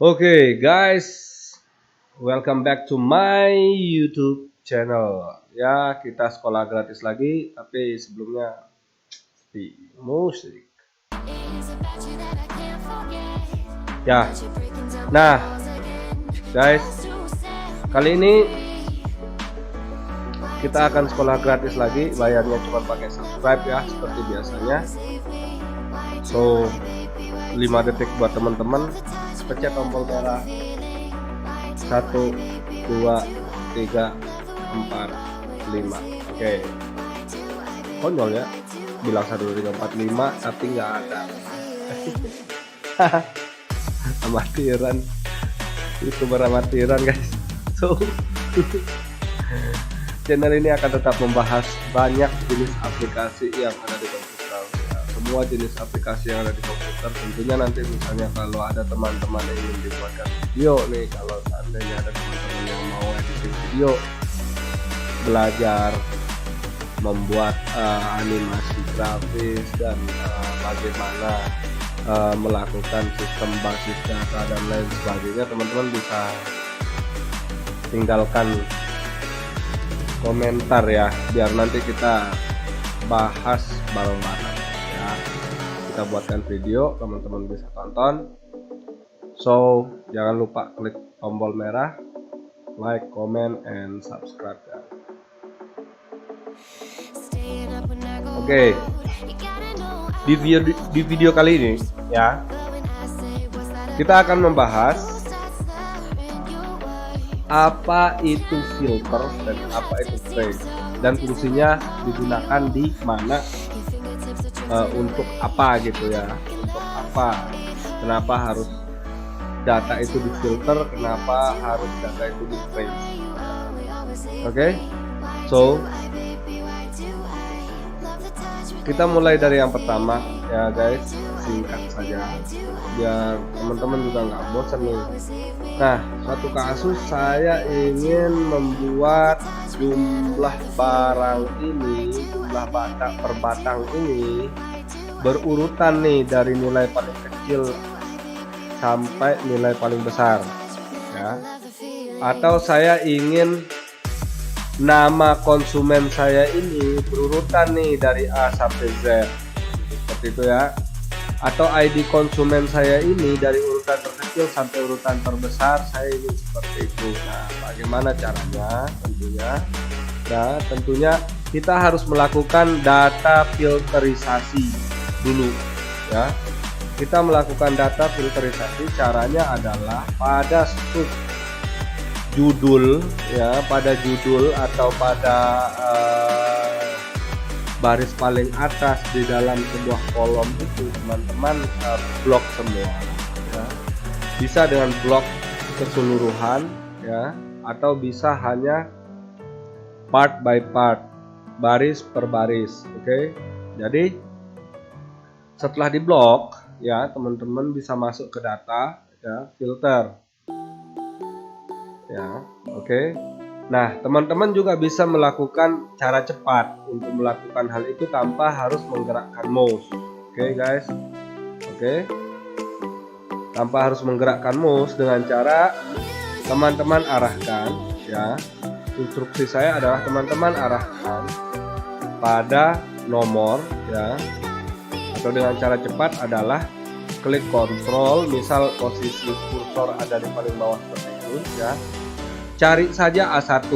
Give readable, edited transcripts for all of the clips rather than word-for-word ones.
Oke guys, welcome back to my YouTube channel. Ya, kita sekolah gratis lagi, tapi sebelumnya sepi musik. Ya, nah guys, kali ini kita akan sekolah gratis lagi. Bayarnya cuma pakai subscribe ya, seperti biasanya. So, 5 detik buat teman-teman. Pencet tombol merah 1, 2, 3, 4, 5. Oke. Konyol ya, bilang 1, 2, 3, 4, 5 tapi nggak ada. Amatiran, YouTuber amatiran guys. So channel ini akan tetap membahas banyak jenis aplikasi yang ada di komputer. Semua jenis aplikasi yang ada di komputer. Tentunya nanti misalnya kalau ada teman-teman yang ingin dibuatkan video nih, kalau seandainya ada teman-teman yang mau editing video, belajar membuat animasi grafis dan bagaimana melakukan sistem basis data dan lain sebagainya, teman-teman bisa tinggalkan komentar ya, biar nanti kita bahas bareng-bareng ya. Kita buatkan video, teman-teman bisa tonton. So jangan lupa klik tombol merah, like, comment, and subscribe ya. Oke, di video kali ini ya, kita akan membahas apa itu filter dan apa itu frame, dan fungsinya digunakan di mana, untuk apa gitu ya, untuk apa, kenapa harus data itu difilter, kenapa harus data itu di frame. Oke, so kita mulai dari yang pertama ya guys, singkat saja biar teman-teman juga nggak bosan nih. Nah, suatu kasus saya ingin membuat jumlah barang ini, jumlah batang per batang ini berurutan nih dari nilai paling kecil sampai nilai paling besar ya. Atau saya ingin nama konsumen saya ini berurutan nih dari A sampai Z, seperti itu ya. Atau ID konsumen saya ini dari urutan terkecil sampai urutan terbesar, saya ingin seperti itu. Nah, bagaimana caranya? Tentunya kita harus melakukan data filterisasi dulu ya. Kita melakukan data filterisasi, caranya adalah pada sub judul ya, pada judul atau pada baris paling atas di dalam sebuah kolom itu teman-teman blok semua ya. Bisa dengan blok keseluruhan ya, atau bisa hanya part by part, baris per baris. Oke. Jadi setelah di blok ya, teman-teman bisa masuk ke data ya, filter ya. Oke. Nah, teman-teman juga bisa melakukan cara cepat untuk melakukan hal itu tanpa harus menggerakkan mouse. Oke guys. Oke. Tanpa harus menggerakkan mouse, dengan cara teman-teman arahkan ya. Instruksi saya adalah teman-teman arahkan pada nomor ya. Atau dengan cara cepat adalah klik kontrol, misal posisi kursor ada di paling bawah seperti itu ya. Cari saja A1.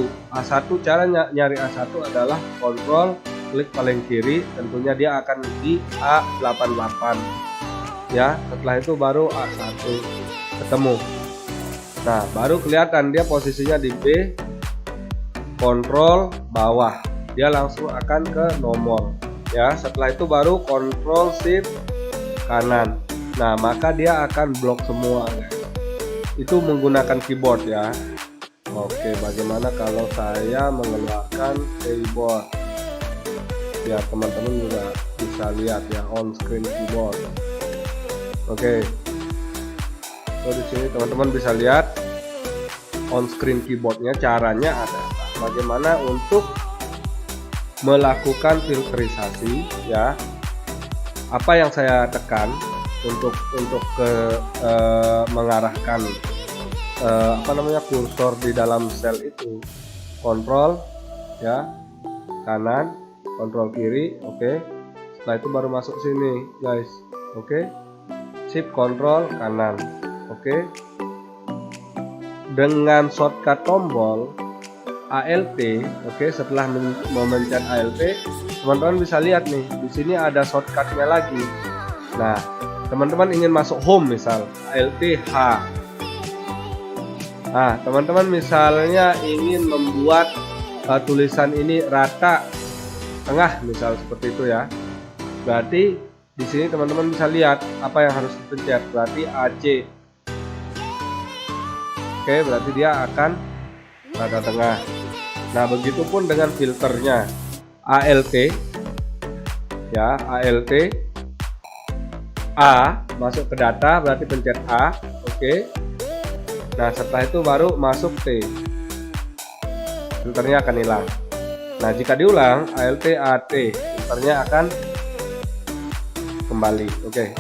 Cara nyari A1 adalah kontrol, klik paling kiri, tentunya dia akan di A88 ya. Setelah itu baru A1 ketemu. Nah, baru kelihatan dia posisinya di B, kontrol bawah, dia langsung akan ke nomor ya. Setelah itu baru kontrol shift kanan. Nah, maka dia akan blok semua guys. Itu menggunakan keyboard ya. Oke, bagaimana kalau saya mengeluarkan keyboard biar teman-teman juga bisa lihat ya, on screen keyboard. Oke. So di sini teman-teman bisa lihat on screen keyboardnya. Caranya adalah bagaimana untuk melakukan filterisasi ya. Apa yang saya tekan untuk ke mengarahkan kursor di dalam sel itu. Kontrol ya kanan, kontrol kiri, oke. Setelah itu baru masuk sini guys, oke. Shift kontrol kanan, oke. Dengan shortcut tombol ALT, oke. Setelah memencet ALT, teman-teman bisa lihat nih, di sini ada shortcutnya lagi. Nah, teman-teman ingin masuk home misal ALT H. Nah, teman-teman misalnya ingin membuat tulisan ini rata tengah misal seperti itu ya. Berarti di sini teman-teman bisa lihat apa yang harus dipencet. Berarti AC. Oke, berarti dia akan rata tengah. Nah, begitupun dengan filternya ALT ya, ALT A masuk ke data, berarti pencet A, oke. Nah, setelah itu baru masuk T, filternya akan hilang. Nah, jika diulang ALT AT, filternya akan kembali. Oke,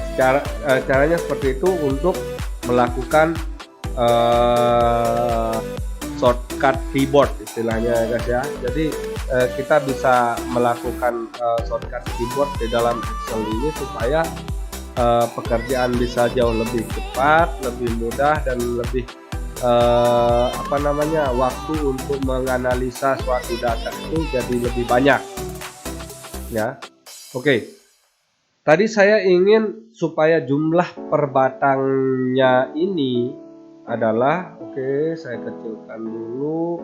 caranya seperti itu untuk melakukan shortcut keyboard istilahnya guys ya. Jadi kita bisa melakukan shortcut keyboard di dalam Excel ini supaya pekerjaan bisa jauh lebih cepat, lebih mudah, dan lebih waktu untuk menganalisa suatu data itu jadi lebih banyak ya. Oke, tadi saya ingin supaya jumlah perbatangnya ini adalah, oke, saya kecilkan dulu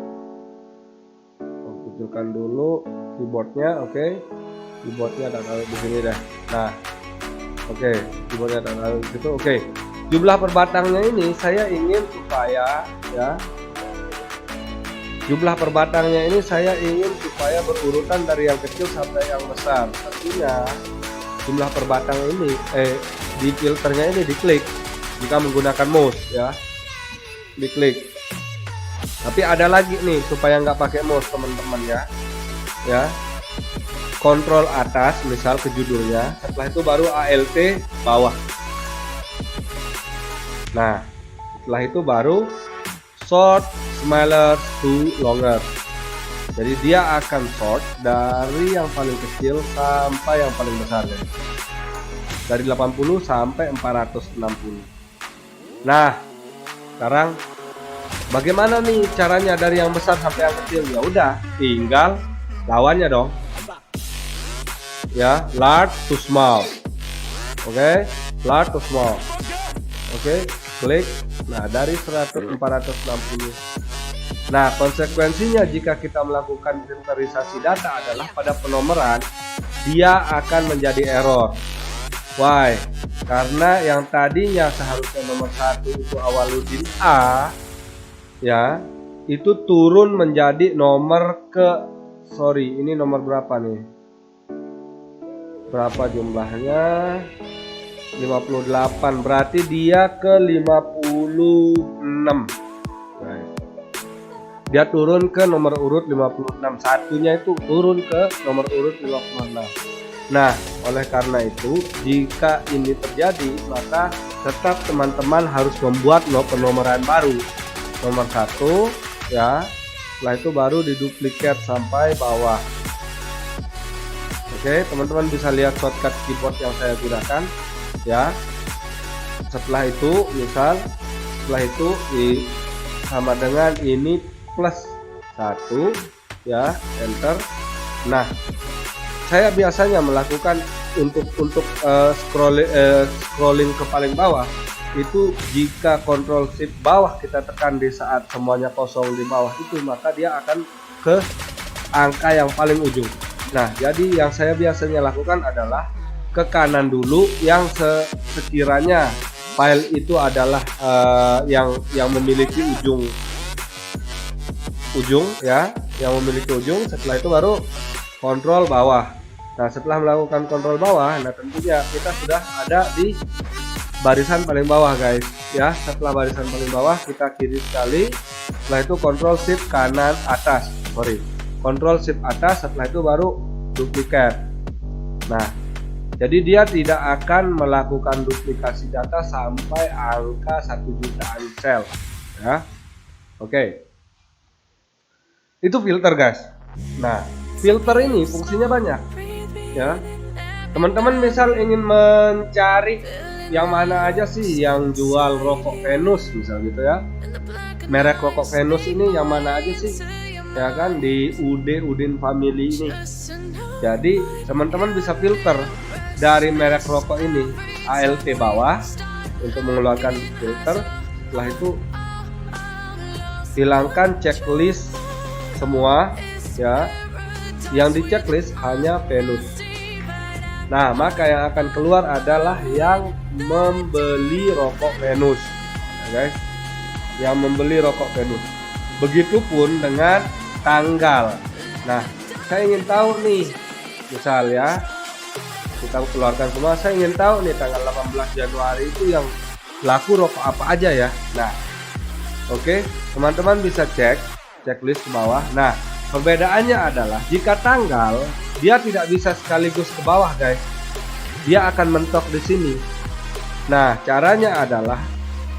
keyboardnya, oke. Keyboardnya ada di sini dah. Nah, oke, keyboardnya ada di situ, oke. Jumlah perbatangnya ini saya ingin supaya ya, jumlah perbatangnya ini saya ingin supaya berurutan dari yang kecil sampai yang besar. Artinya jumlah perbatang ini di filternya ini diklik jika menggunakan mouse ya, diklik. Tapi ada lagi nih supaya nggak pakai mouse teman-teman ya. Kontrol atas misal ke judulnya, setelah itu baru ALT bawah. Nah, setelah itu baru sort smaller to longer. Jadi dia akan sort dari yang paling kecil sampai yang paling besar ya. Dari 80 sampai 460. Nah, sekarang bagaimana nih caranya dari yang besar sampai yang kecil? Ya udah, tinggal lawannya dong. Ya, large to small. Oke, large to small. Oke, klik. Nah, dari 460. Nah, konsekuensinya jika kita melakukan filterisasi data adalah pada penomoran dia akan menjadi error. Why? Karena yang tadinya seharusnya nomor 1 itu Awaludin A ya, itu turun menjadi nomor ini nomor berapa nih? Berapa jumlahnya? 58, berarti dia ke 56. Dia turun ke nomor urut 56, satunya itu turun ke nomor urut 56. Nah, oleh karena itu jika ini terjadi maka tetap teman-teman harus membuat penomoran baru, nomor 1 ya. Setelah itu baru diduplikat sampai bawah. Oke, teman-teman bisa lihat shortcut keyboard yang saya gunakan ya. Setelah itu sama dengan ini plus 1 ya, enter. Nah, saya biasanya melakukan untuk scrolling ke paling bawah itu jika Ctrl Shift bawah kita tekan di saat semuanya kosong di bawah itu, maka dia akan ke angka yang paling ujung. Nah, jadi yang saya biasanya lakukan adalah ke kanan dulu yang sekiranya file itu adalah yang memiliki ujung ya, yang memiliki ujung. Setelah itu baru kontrol bawah. Nah, setelah melakukan kontrol bawah, nah tentunya kita sudah ada di barisan paling bawah guys ya. Setelah barisan paling bawah kita kiri sekali, setelah itu kontrol shift kanan atas, kontrol shift atas, setelah itu baru duplikat. Nah, Jadi dia tidak akan melakukan duplikasi data sampai angka 1 jutaan sel, ya. Oke. Itu filter, guys. Nah, filter ini fungsinya banyak, ya. Teman-teman misal ingin mencari yang mana aja sih yang jual rokok Venus, misal gitu ya. Merek rokok Venus ini yang mana aja sih? Ya kan, di Udin Family ini. Jadi teman-teman bisa filter dari merek rokok ini, ALT bawah untuk mengeluarkan filter. Setelah itu hilangkan checklist semua, ya. Yang di checklist hanya Venus. Nah, maka yang akan keluar adalah yang membeli rokok Venus, ya guys, yang membeli rokok Venus. Begitupun dengan tanggal. Nah, saya ingin tahu nih, misal ya, kita keluarkan semua. Saya ingin tahu nih tanggal 18 Januari itu yang laku rokok apa aja ya. Nah, oke, teman-teman bisa cek checklist ke bawah. Nah, perbedaannya adalah jika tanggal dia tidak bisa sekaligus ke bawah, guys. Dia akan mentok di sini. Nah, caranya adalah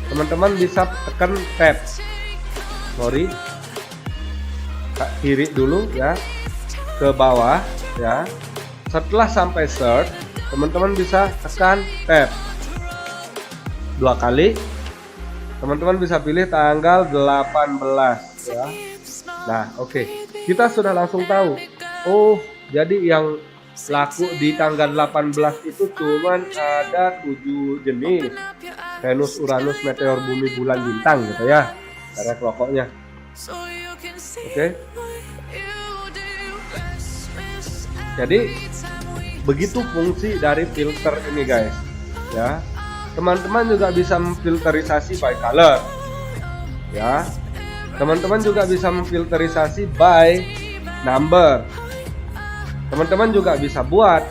teman-teman bisa tekan tab. Sorry. Kiri dulu ya. Ke bawah ya. Setelah sampai search, teman-teman bisa tekan tab 2 kali. Teman-teman bisa pilih tanggal 18 ya. Nah, oke. Kita sudah langsung tahu. Oh, jadi yang laku di tanggal 18 itu cuman ada 7 jenis. Venus, Uranus, Meteor, Bumi, Bulan, Bintang gitu ya. Merek rokoknya. Oke. Jadi begitu fungsi dari filter ini, guys. Ya. Teman-teman juga bisa memfilterisasi by color. Ya. Teman-teman juga bisa memfilterisasi by number. Teman-teman juga bisa buat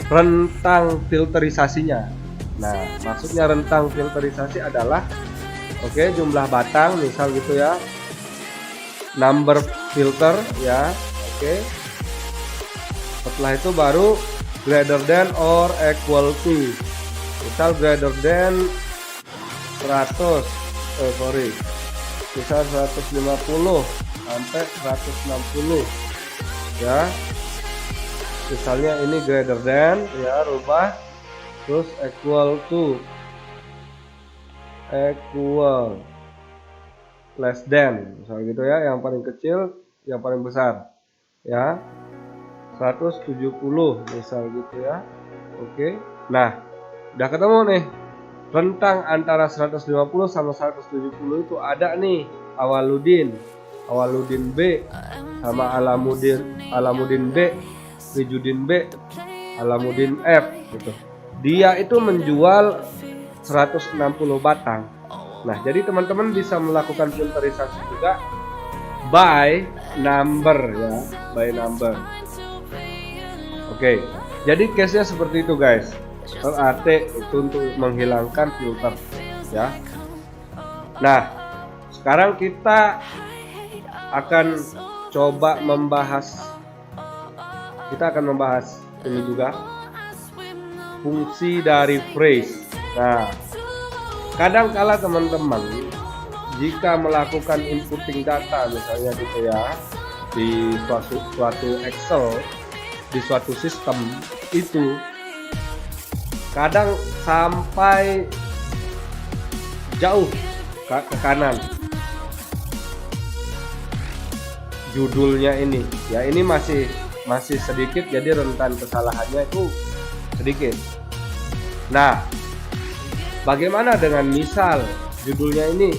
rentang filterisasinya. Nah, maksudnya rentang filterisasi adalah jumlah batang misal gitu ya. Number filter ya. Setelah itu baru greater than or equal to. Misal greater than 100. Misal 150 sampai 160. Ya, misalnya ini greater than ya, rubah terus equal to, equal, less than, misal gitu ya, yang paling kecil yang paling besar ya, 170 misal gitu ya. Oke, nah udah ketemu nih rentang antara 150 sama 170 itu ada nih Awaludin B sama Alamuddin B, Rijudin B, Alamuddin F gitu. Dia itu menjual 160 batang. Nah, jadi teman-teman bisa melakukan filterisasi juga by number ya, by number. Oke. Jadi case-nya seperti itu, guys. AT itu untuk menghilangkan filter ya. Nah, sekarang kita akan coba membahas ini juga fungsi dari phrase. Nah, kadang-kala teman-teman jika melakukan inputting data misalnya gitu ya di suatu Excel, di suatu sistem itu kadang sampai jauh ke kanan judulnya ini ya, ini masih sedikit, jadi rentan kesalahannya itu sedikit. Nah, bagaimana dengan misal judulnya ini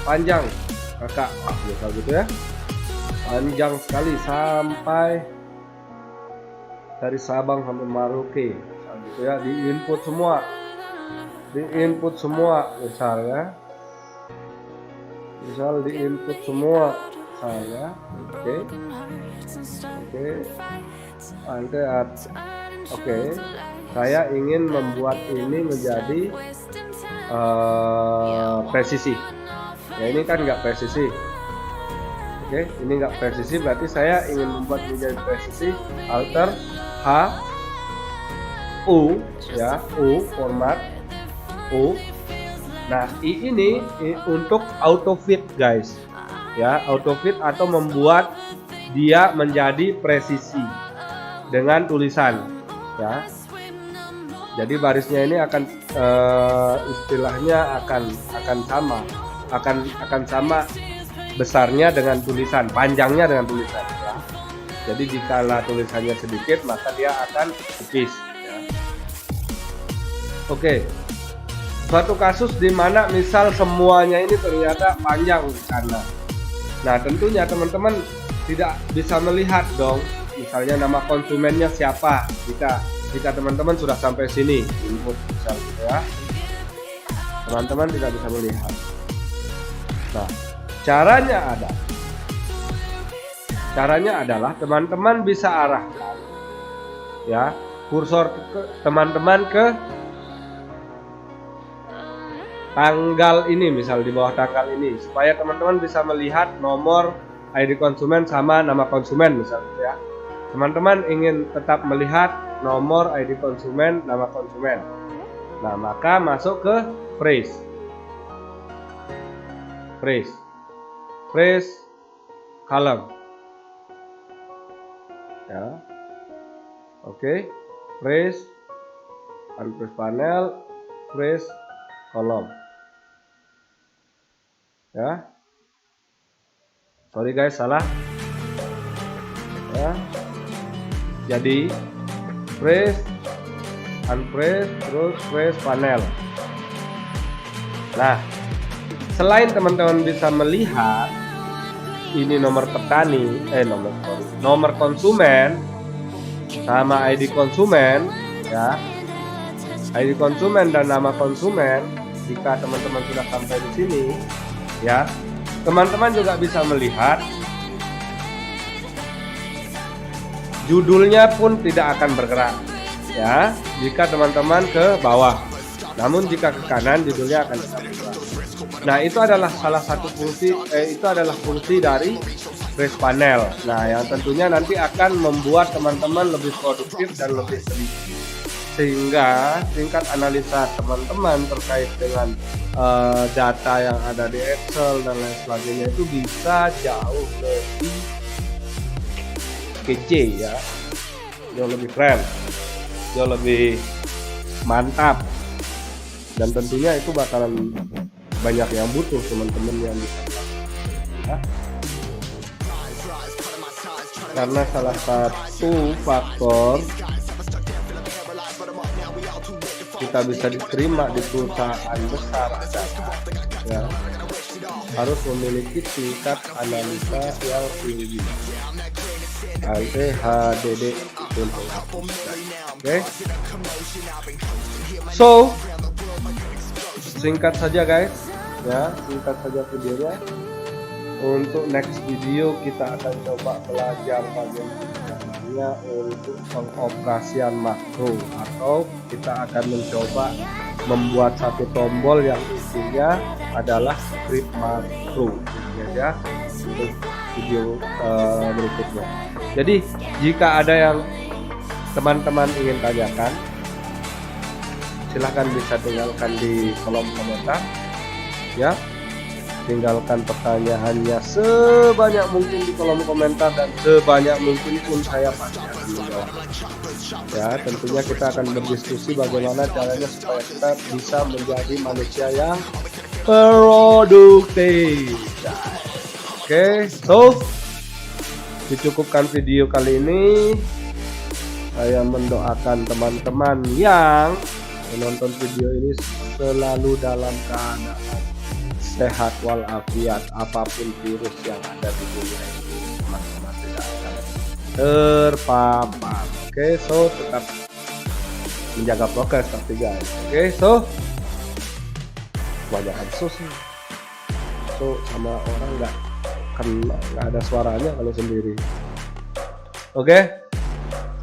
panjang, kakak, misal gitu ya, panjang sekali sampai dari Sabang sampai Merauke, misal gitu ya, di input semua misal ya, misal di input semua saya, saya ingin membuat ini menjadi presisi. Ya, ini kan nggak presisi. Ini nggak presisi, berarti saya ingin membuat menjadi presisi. Alter H, U ya, U format U. Nah, ini untuk auto fit guys. Ya, auto fit atau membuat dia menjadi presisi dengan tulisan ya. Jadi barisnya ini akan istilahnya akan sama besarnya dengan tulisan, panjangnya dengan tulisan ya. Jadi jikalau tulisannya sedikit maka dia akan tipis ya. Oke. Suatu kasus di mana misal semuanya ini ternyata panjang di kanan. Nah, tentunya teman-teman tidak bisa melihat dong misalnya nama konsumennya siapa jika teman-teman sudah sampai sini input misalnya ya. Teman-teman tidak bisa melihat. Nah, caranya adalah teman-teman bisa arahkan ya kursor teman-teman ke tanggal ini, misal di bawah tanggal ini, supaya teman-teman bisa melihat nomor ID konsumen sama nama konsumen misalnya ya. Teman-teman ingin tetap melihat nomor ID konsumen, nama konsumen. Nah, maka masuk ke phrase column ya. Oke. Phrase unphrase panel, phrase column ya. Sorry guys, salah ya. Jadi phrase, unphrase, terus phrase panel. Nah, selain teman-teman bisa melihat ini nomor petani, nomor konsumen sama ID konsumen ya. ID konsumen dan nama konsumen. Jika teman-teman sudah sampai di sini ya, teman-teman juga bisa melihat judulnya pun tidak akan bergerak ya jika teman-teman ke bawah. Namun jika ke kanan judulnya akan tetap bergerak. Nah, itu adalah salah satu fungsi fungsi dari phrase panel. Nah, yang tentunya nanti akan membuat teman-teman lebih produktif dan lebih teliti, sehingga tingkat analisa teman-teman terkait dengan data yang ada di Excel dan lain sebagainya itu bisa jauh lebih kece ya, jauh lebih keren, jauh lebih mantap, dan tentunya itu bakalan banyak yang butuh teman-teman yang bisa ya. Karena salah satu faktor kita bisa diterima di perusahaan besar adalah ya, harus memiliki tingkat analisa yang tinggi. HDD Oke. So singkat saja guys ya, singkat saja videonya. Untuk next video kita akan coba belajar bagaimana untuk pengoperasian makro, atau kita akan mencoba membuat satu tombol yang isinya adalah script makro ya, untuk video berikutnya. Jadi jika ada yang teman-teman ingin tanyakan, silahkan bisa tinggalkan di kolom komentar ya. Tinggalkan pertanyaannya sebanyak mungkin di kolom komentar, dan sebanyak mungkin pun saya pasti akan menjawab ya. Tentunya kita akan berdiskusi bagaimana caranya supaya kita bisa menjadi manusia yang produktif. Oke, so dicukupkan video kali ini. Saya mendoakan teman-teman yang menonton video ini selalu dalam keadaan sehat walafiat, apapun virus yang ada di dunia ini teman-teman tidak akan terpapar. Oke, so tetap menjaga prokes tapi guys. Oke, so kebanyakan so sama orang nggak ada suaranya kalau sendiri. Oke,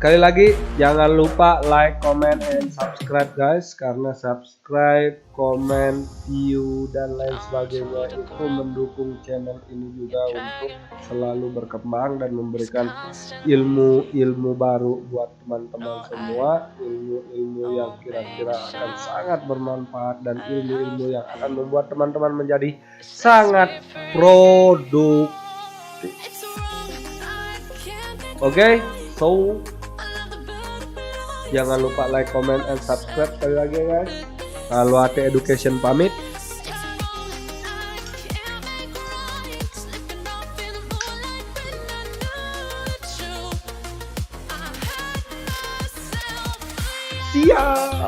Sekali lagi jangan lupa like, comment, and subscribe guys, karena subscribe, comment, view dan lain sebagainya itu mendukung channel ini juga untuk selalu berkembang dan memberikan ilmu-ilmu baru buat teman-teman semua, ilmu-ilmu yang kira-kira akan sangat bermanfaat dan ilmu-ilmu yang akan membuat teman-teman menjadi sangat produktif. Oke, so jangan lupa like, comment, and subscribe sekali lagi guys. Kalau Ate Education pamit. Siap.